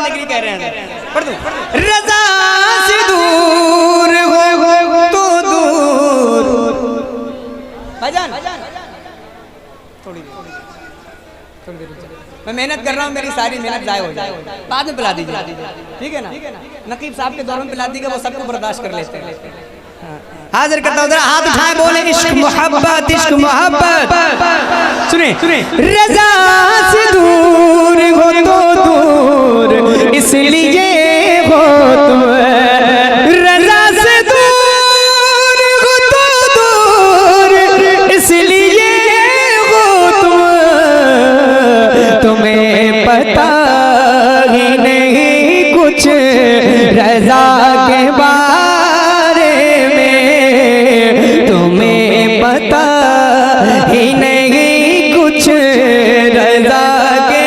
पढ़ने के लिए कह रहे हैं। पढ़ दो। रजा से दूर हो तो दूर। भाईजान थोड़ी देर मैं मेहनत कर रहा हूँ, मेरी सारी मेहनत जाए हो जाए, बाद में पिला दीजिए, ठीक है ना। नकीब साहब के दौर में पिला दीजिएगा, वो सबको बर्दाश्त कर लेते हैं। हाजिर करता हूँ, हाथ उठाए बोले इश्क मोहब्बत, इश्क मोहब्बत। सुने रजा से दूर हो तो दूर, इसलिए हो तुम। रजा से दूर हो तो दूर, इसलिए हो तुम। तुम्हें पता ही नहीं कुछ रजा के बारे में, तुम्हें पता ही नहीं कुछ रजा के।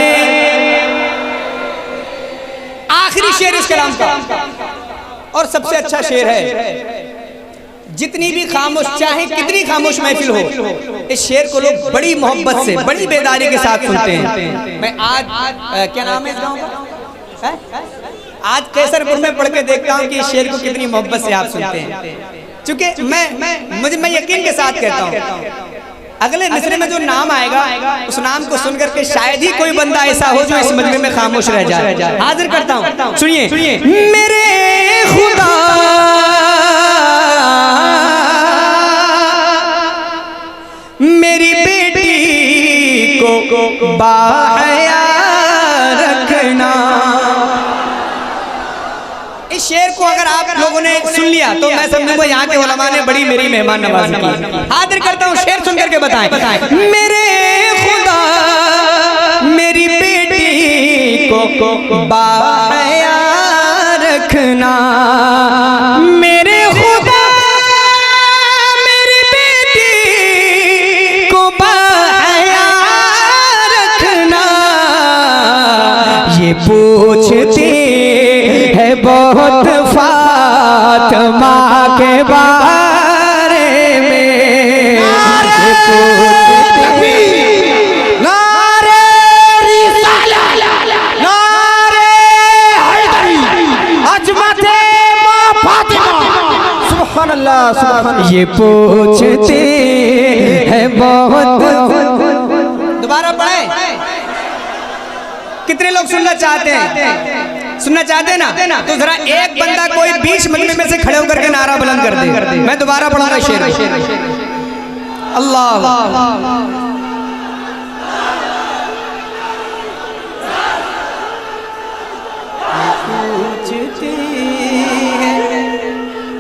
आखिरी शेर इस कलाम का और सबसे अच्छा शेर है। जितनी भी खामोश, चाहे कितनी खामोश महफिल हो, इस शेर को लोग बड़ी मोहब्बत से, बड़ी बेदारी के साथ सुनते हैं। मैं आज क्या नाम है इस गाँव का? आज केसरपुर में पढ़ के देखता हूँ कि इस शेर को कितनी मोहब्बत से आप सुनते हैं। क्योंकि मैं यकीन के साथ कहता हूँ, अगले मिसरे में जो नाम आएगा, उस नाम को सुनकर के शायद ही कोई बंदा ऐसा हो जो इस मजमे में खामोश रह जाए। हाजिर करता हूँ, सुनिए। मेरे खुदा मेरी बेटी को बाहया रखना। इस शेर को अगर आप लोगों ने सुन लिया तो मैं समझूंगा यहाँ के उलमा ने बड़ी मेरी मेहमान नवाजी की। हाजिर करता हूँ, शेर सुन करके बताएं। मेरे खुदा मेरी बेटी को बाहया रखना। मेरे खुदा मेरी बेटी को बाहया रखना। ये पूछते है बहुत फातिमा के बारे में। नारे रिसालत, नारे हैदरी, अजमते मां फातिमा। सुभान अल्लाह, सुभान अल्लाह। ये पूछते हैं बहुत। दोबारा पढ़े। कितने लोग सुनना चाहते हैं? सुनना चाहते हैं ना? तो जरा एक बंदा कोई 20 मजमे में से खड़े होकर के नारा बुलंद कर दे। मैं दोबारा पढ़ूंगा शेर। अल्लाह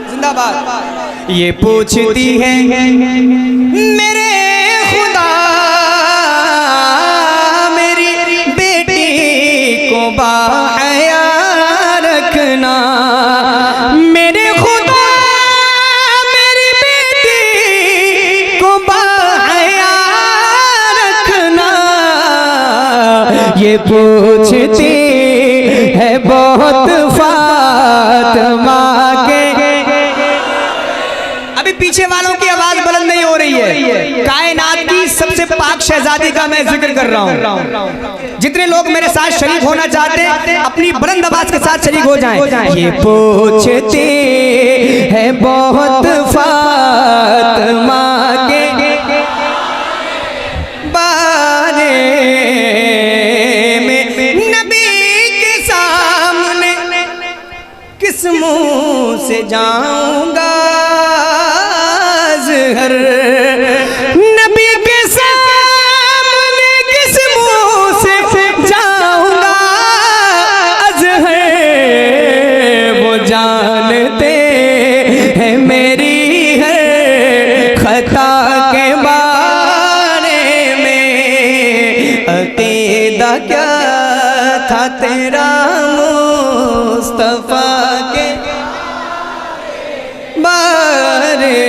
जिंदाबाद। ये पूछती है मेरे खुदा मेरी बेटी को बाहया रखना। मेरे खुदा मेरी बेटी को बाहया रखना। ये पूछती है बहुत फातिमा के। अभी पीछे वालों की आवाज बुलंद नहीं हो रही है। कायनात की सबसे पाक शहजादी का मैं जिक्र कर रहा हूँ। जितने लोग मेरे साथ शरीक होना चाहते हैं अपनी बुलंद आवाज के साथ शरीक हो जाएं। ये पूछते हैं बहुत फातिमा के बारे में। नबी के सामने किस मुंह से जाऊंगा ज़हर। नबी के सामने किस मुंह से जाऊंगा अज़हर। वो जानते हैं मेरी हर खता के बारे में। अक़ीदा क्या था तेरा मुस्तफ़ा के बारे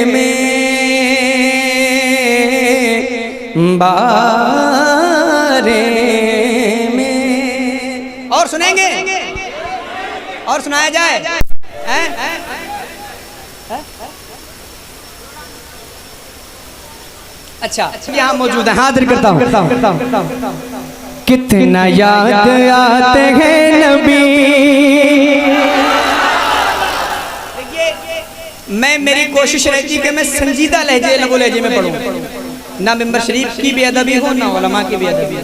में। और सुनेंगे और सुनाया जाए। अच्छा यहाँ मौजूद है। हाजिर करता हूँ। कितना याद आते हैं नबी। मैं मेरी कोशिश रहती कि मैं संजीदा लहजे लबो लहजे में पढ़ूं, ना मिंबर शरीफ की बेअदबी हो ना उलमा की बेअदबी हो,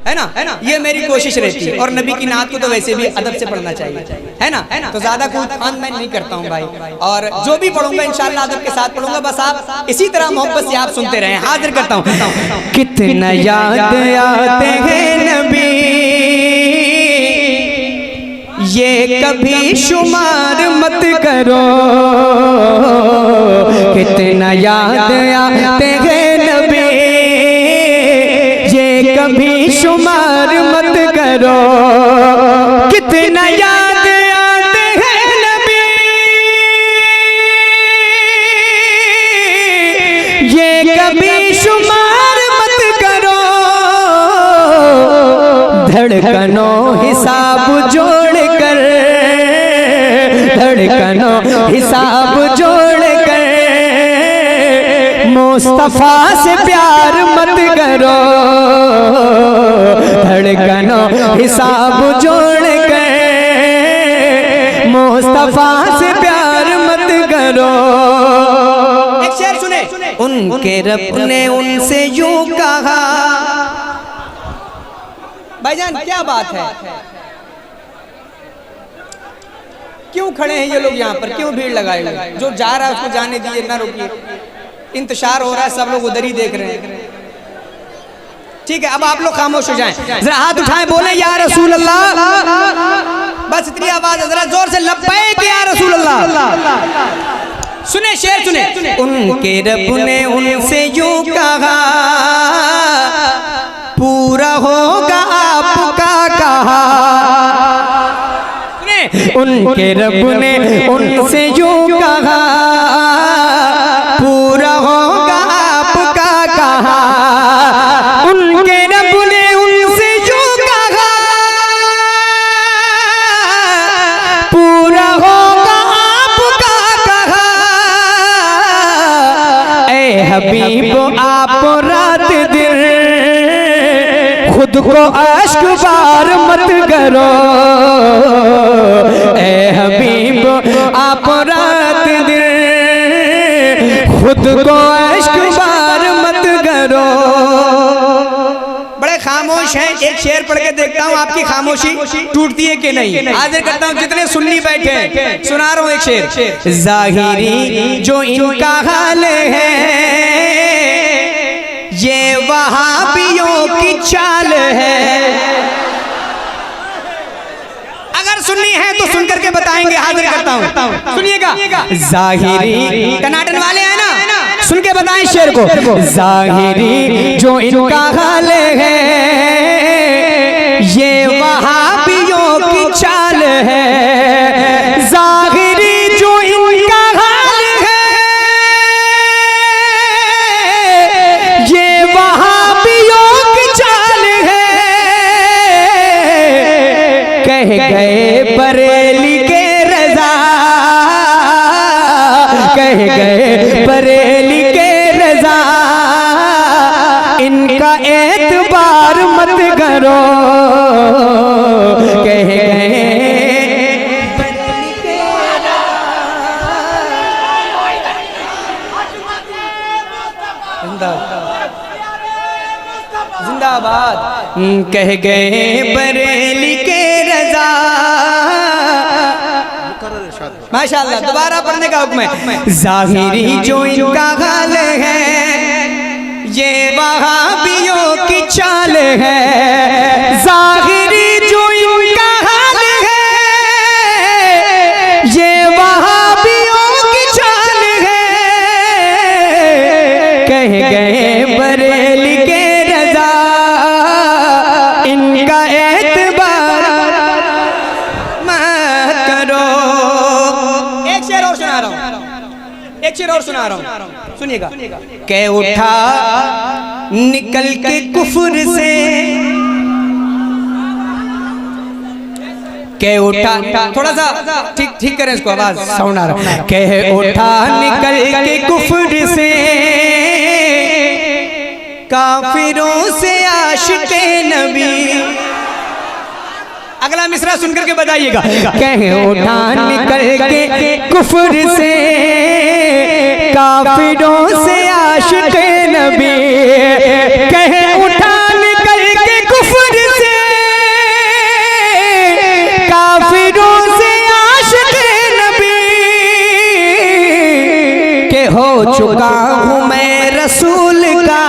है ना, ये मेरी कोशिश रहती है। और नबी की नात को तो वैसे भी अदब से पढ़ना चाहिए, है ना, तो ज्यादा कोई खान मैं नहीं करता हूँ भाई। और जो भी पढ़ूंगा इंशाल्लाह अदब के साथ पढ़ूंगा, बस आप इसी तरह मोहब्बत से आप सुनते रहें। हाजिर करता हूँ। कितना याद आते हैं नबी, ये कभी शुमार मत करो। कितना याद आते हैं नबी, ये कभी शुमार मत करो। कितना याद आते हैं नबी, ये कभी शुमार मत करो। धड़कनों हिसाब जोड़कर, धड़कनों हिसाब जोड़कर मुस्तफा से प्यार मत करो। धड़कनों हिसाब जोड़कर मुस्तफा से प्यार मत करो। एक शेर सुने। उनके रब ने उनसे यूं कहा। भाईजान क्या बात है, क्यों खड़े हैं ये लोग यहाँ पर, क्यों भीड़ लगाए हुए? जो जा रहा है उसको जाने दीजिए, ना रुकिए। इंतजार हो रहा है, सब लोग उधर ही देख रहे हैं। ठीक है, अब आप लोग खामोश हो जाएं, जरा हाथ उठाएं, बोले या रसूल अल्लाह। बस इतनी आवाज है, जरा जोर से लब्बैक या रसूल अल्लाह। सुने शेर सुने। उनके रब ने उनसे यूं कहा, पूरा होगा आपका कहा। उनके रब ने उनसे यूं कहा, पूरा होगा आपका कहा। उनके रब ने उनसे यूं कहा, पूरा होगा आपका कहा। ऐ हबीब आप रात दिन खुद को अश्क बार मत करो। ऐ हबीब आप रात दिन खुद को अश्क बार मत करो। बड़े खामोश हैं, एक शेर पढ़ के देखता हूँ आपकी खामोशी टूटती है कि नहीं। हाजिर करता हूँ जितने सुन्नी बैठे हैं, सुना रहा हूँ एक शेर। ज़ाहिरी जो इनका हाल है, ये वहाबियों की चाल है। अगर सुननी है तो सुन करके बताएंगे। हाजिर करता हूँ, सुनिएगा। ज़ाहिरी टनाटन वाले हैं ना, सुन के बताएं शेर को। ज़ाहिरी जो इनका हाल है, ये वहाबियों की चाल है। ज़ाहिरी जो इनका हाल है, ये वहाबियों की चाल है। कह गए बरेली के रज़ा, कह गए बरेली के रज़ा, इनका एतबार मत करो। कह गए बरेली के जिंदाबाद। कह गए बरेली के रज़ा। माशाअल्लाह, दोबारा पढ़ने का हुक्म है। ज़ाहिरी जो इनका हाल है, ये वहाबियों की चाल है। ज़ाहिरी जो इनका हाल है, ये वहाबियों की चाल है। कह गए बरेली के रज़ा, इनका एतबार मत करो। एक शेर और सुना रहा हूँ, एक शेर और सुना रहा हूँ, सुनिएगा। कह उठा निकल के कुफ्र से, कह उठा, थोड़ा सा ठीक करें इसको, आवाज साउंड आ रहा। कह उठा निकल के कुफ्र से, काफिरों से आशिक़े नबी। अगला मिसरा सुनकर के बताइएगा। कहे उठा निकल के कुफ्र से, काफिरों से आशिक़े नबी। कहे उठा निकल के कुफ्र से, काफिरों से आशिक़े नबी। के हो चुका हूँ मैं रसूल का,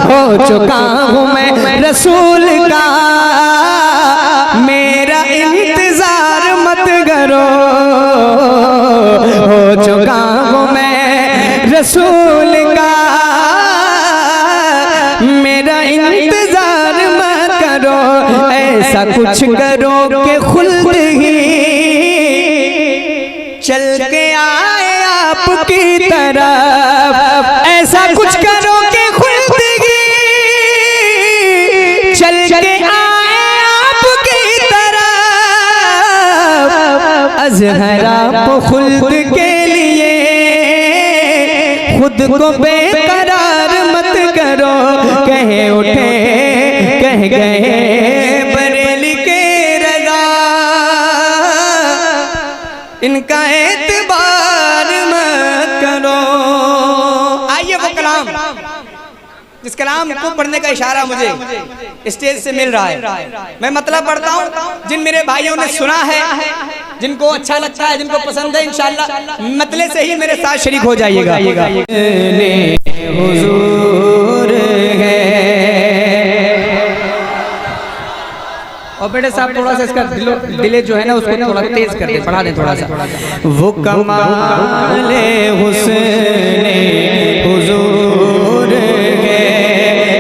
हो चुका हूँ मैं रसूल का। मेरा इंतजार मत करो, हो चुका हूँ मैं रसूल का। मेरा इंतजार मत करो, ऐसा कुछ करो कि खुल्द ही चल के आए आपकी तरफ। ऐसा कुछ करो कि खुल्द ही चल के अज़हरा को खुल्द के लिए खुद को बेकरार मत करो। कहे उठे कह गए बरेली के रज़ा, इनका एतबार मत करो। आइए वो कलाम, जिस कलाम को पढ़ने का इशारा मुझे स्टेज से मिल रहा है, मैं मतलब पढ़ता हूँ। जिन मेरे भाइयों ने सुना है, जिनको अच्छा लगता है, जिनको पसंद है, इंशाअल्लाह मतले से ही मेरे साथ शरीक हो जाइएगा। हुजूर है। और बेटे साहब थोड़ा सा इसका दिले जो है ना उसको थोड़ा तेज कर दे, बढ़ा दे थोड़ा सा। वो कमाले हुस्ने हुजूर है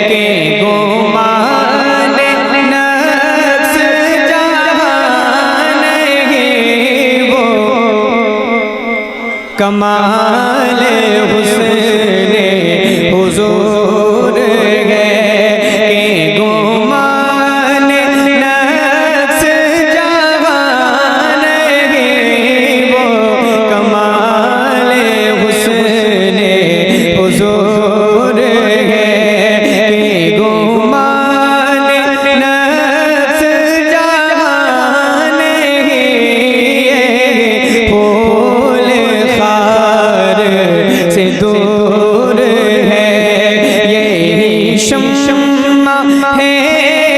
के गोमाले नक्श जहान है। वो कमाले हुस्ने हुजूर है के गोमाले नक्श जहान है। वो कमाले हुस्ने हुजूर है के गोमाले नक्श जहान है। फूल खार से दूर है यही शम्मा है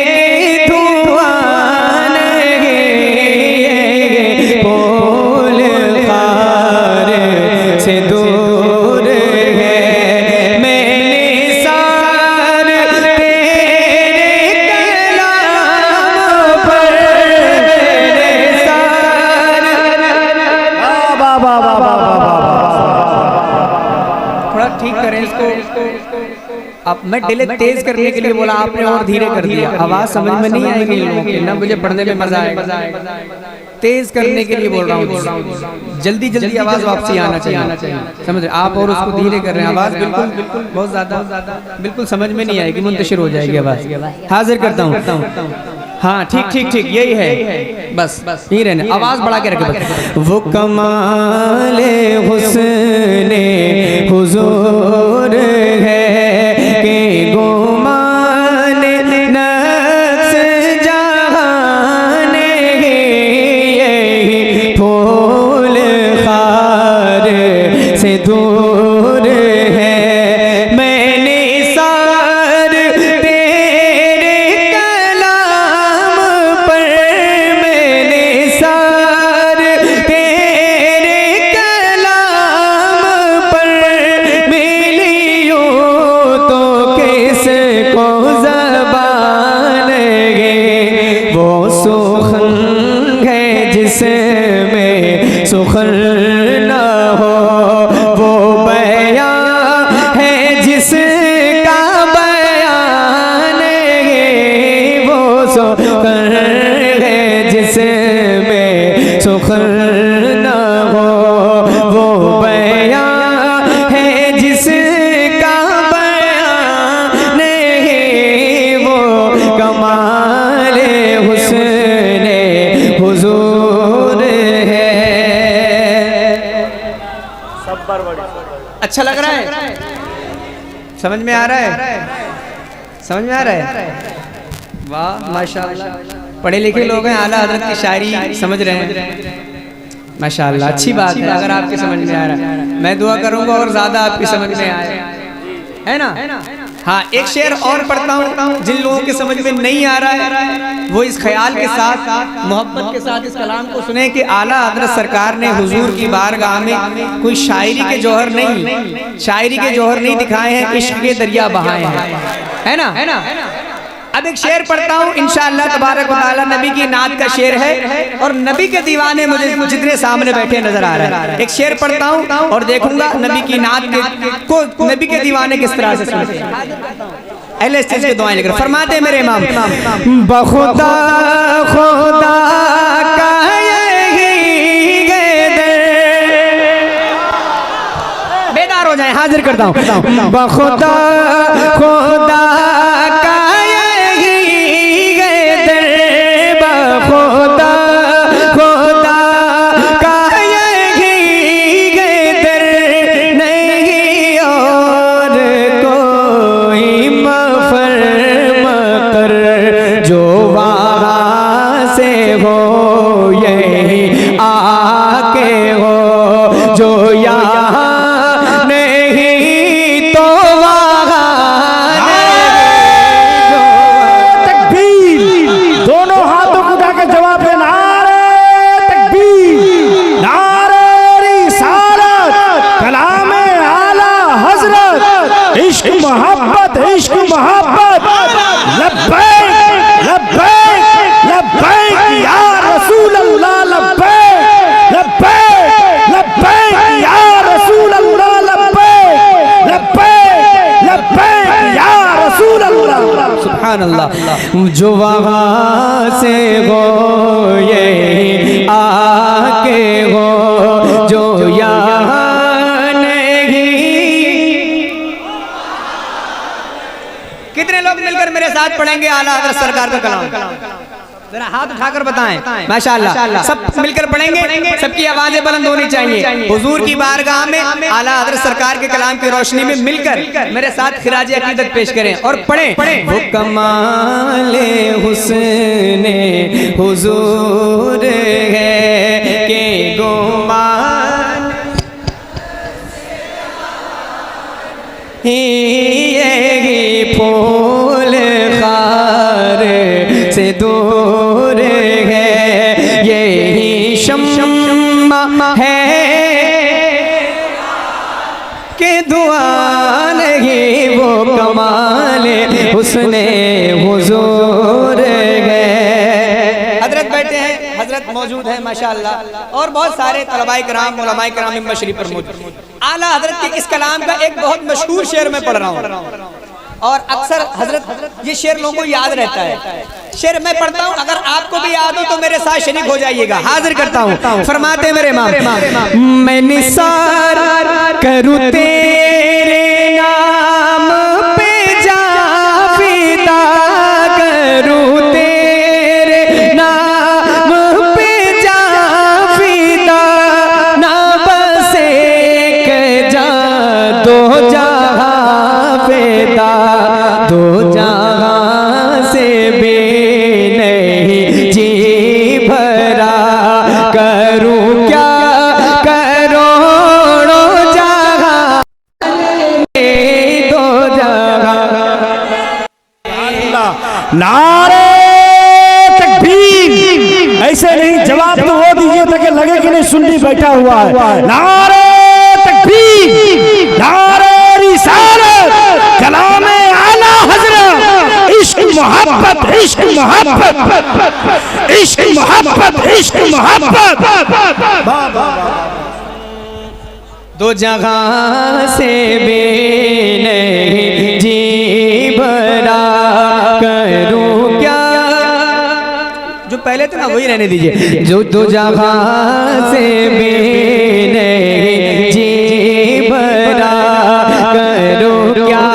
कि धुआं है। फूल खार से दूर है मैंने सार तेरे कलाम पर। मेरे सार थोड़ा ठीक करें इसको। अब मैं डिले तेज करने के लिए बोला, आपने और धीरे कर दिया। आवाज समझ में नहीं आएगी लोगों की, ना मुझे पढ़ने में मजा आएगा। तेज करने के लिए बोल रहा हूँ, जल्दी जल्दी आवाज वापसी आना चाहिए, समझ रहे आप। और उसको धीरे कर रहे हैं, आवाज बिल्कुल बहुत ज्यादा बिल्कुल समझ में नहीं आएगी, मुंतशिर हो जाएगी आवाज। हाजिर करता हूँ। हाँ ठीक ठीक ठीक, यही है, बस यही रहने, आवाज बढ़ा के रखे। वो कमाले हुस्ने हुजूर है के गोमाले नक्श जहान है। फूल खार से दूर है मैंने सार तेरे कलाम पर। मैंने सार तेरे कलाम पर मिलियो तो किसको ज़बान है। वो सुखन है जिसमें सुखन न हो, वो बयां है जिसका बयान है। वो सुखन है जिसमें सुखन न हो, वो बयां है जिसका बयान है। वो कमाले हुस्ने हुजूर है। अच्छा लग रहा है? समझ में आ रहा है? समझ में आ रहा है? वाह माशाअल्लाह, पढ़े लिखे लोग हैं, आला हजरत की शायरी समझ रहे हैं माशाअल्लाह। अच्छी बात है अगर आपकी समझ में आ रहा है। मैं दुआ करूंगा और ज्यादा आपकी समझ में आए, है ना? हाँ, एक शेर और पढ़ता हूँ। जिन लोगों के समझ में नहीं आ रहा है वो इस ख्याल के साथ, मोहब्बत के साथ इस कलाम को सुने कि आला हजरत सरकार ने हुजूर की बारगाह में कोई शायरी के जौहर नहीं दिखाए हैं, इश्क के दरिया बहाए हैं, है ना? अब एक शेर पढ़ता हूँ इंशाअल्लाह तबारक व तआला। नबी की नात का शेर है और नबी के दीवाने मुझे जितने सामने बैठे नजर आ रहा है। एक शेर पढ़ता हूँ और देखूंगा नबी की नात को नबी के दीवाने किस तरह से सुनते हैं। अहले स्टेज की दुआएं लेकर फरमाते मेरे इमाम, बखुदा खुदा का यही बेदार हो जाए, हाजिर करता हूँ। बखुदा खुदा जो वहाँ से हो ये आके हो, जो यहाँ नहीं। कितने लोग मिलकर मेरे साथ पढ़ेंगे आला हज़रत सरकार का कलाम? जरा हाथ उठाकर बताएं। माशाअल्लाह, सब मिलकर पढ़ेंगे, सबकी आवाजें बुलंद होनी चाहिए। हुजूर की बारगाह में आला हज़रत सरकार के कलाम की रोशनी में मिलकर मेरे साथ खिराज अकीदत पेश करें और पढ़ें। वो कमाले हुस्ने हुजूर है के गुमान ये फूल खार से दूर है, यही शम्मा है कि दुआ नहीं, वो कमाले हुस्ने हुजूर है। हजरत बैठे हैं, हजरत मौजूद है माशाअल्लाह, और बहुत सारे तलबाए कराम उलमाए कराम मिंबर शरीफ पर मौजूद। आला हजरत के इस कलाम का एक बहुत मशहूर शेर मैं पढ़ रहा हूँ और अक्सर हजरत ये शेर लोगों को याद रहता है। शेर मैं पढ़ता हूँ, अगर आपको भी याद हो तो मेरे साथ शरीक हो जाइएगा। हाजिर करता हूँ, फरमाते मेरे इमाम, मैं निसार करूँ तेरे नाम पे जाफिदा करूँ तेरे नाम पे जाफिदा, ना बसे के जा दो जहां पेदा, दो जहां से भी नहीं जी भरा, करूं क्या करोड़ों जहां दो जहां। नारे तकबीर, ऐसे नहीं जवाब तो वो दीजिए ताकि लगे कि नहीं सुन्नी बैठा हुआ है। नारे तकबीर, नारे रिसालत, कलामे आला हज़रत, इश्क मोहब्बत, इश्क मोहब्बत, इश्क मोहब्बत, इश्क मोहब्बत। दो जगह से भी नहीं जी भरा, करूं क्या। जो पहले थे ना वही रहने दीजिए। जो दो जगह से भी नहीं जी भरा, करूं क्या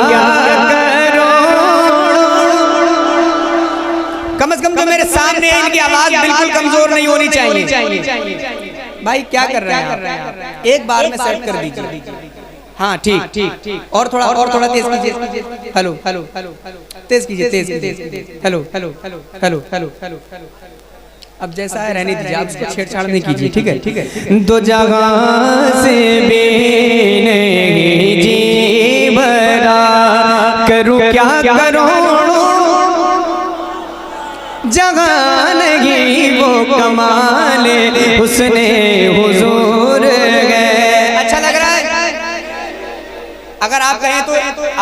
कम से कम जो मेरे सामने है इनकी आवाज बिल्कुल कमजोर नहीं होनी चाहिए। भाई क्या कर रहे हैं आप? एक बार में सेट कर दीजिए। हाँ ठीक ठीक और थोड़ा तेज कीजिए। हेलो हेलो हेलो तेज कीजिए तेज। Hello hello hello hello hello hello. अब जैसा है रहने दीजिए, आप उसको छेड़छाड़ नहीं कीजिए। ठीक है। दो जगह से बेने जी भरा करूं क्या करूं, जगह नहीं वो कमाल हुस्ने हुजूर गए। अच्छा लग रहा है? अगर आप कहें तो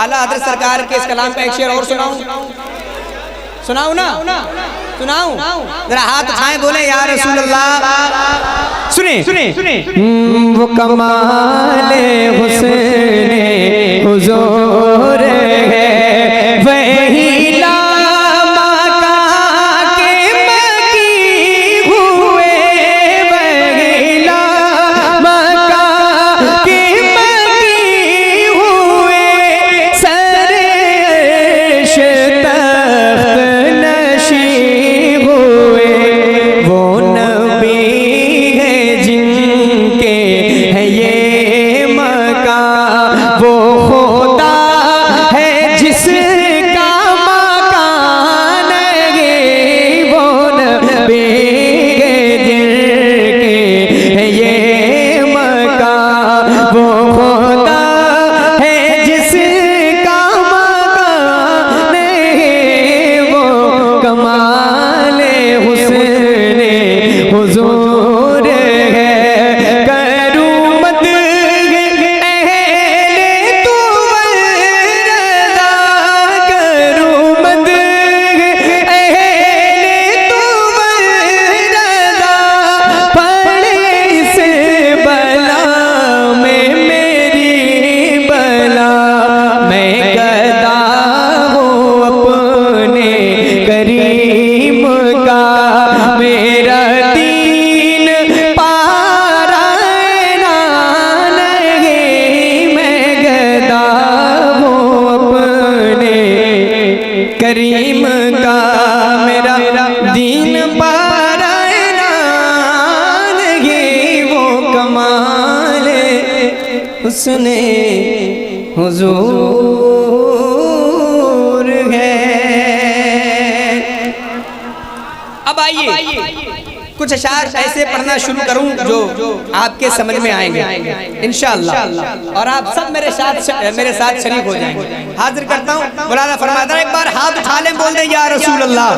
आला हज़रत सरकार के इस कलाम का एक शेर और सुनाऊं ना? सुनाऊं? जरा हाथ उठाएं, बोले या रसूल अल्लाह। सुने वो कमाल हुस्ने हुजूर है, वही करीम का मेरा दीन पारायना लगे वो कमाल उसने हुजूर है। अब आइए कुछ अशार ऐसे पढ़ना शुरू करूं जो आपके समझ में आएंगे इंशाअल्लाह, और आप सब मेरे साथ शरीक हो जाएंगे। हाजिर करता हूं, मौलाना फरमाता है एक बार हाथ उठा लें, बोल दें या रसूल अल्लाह।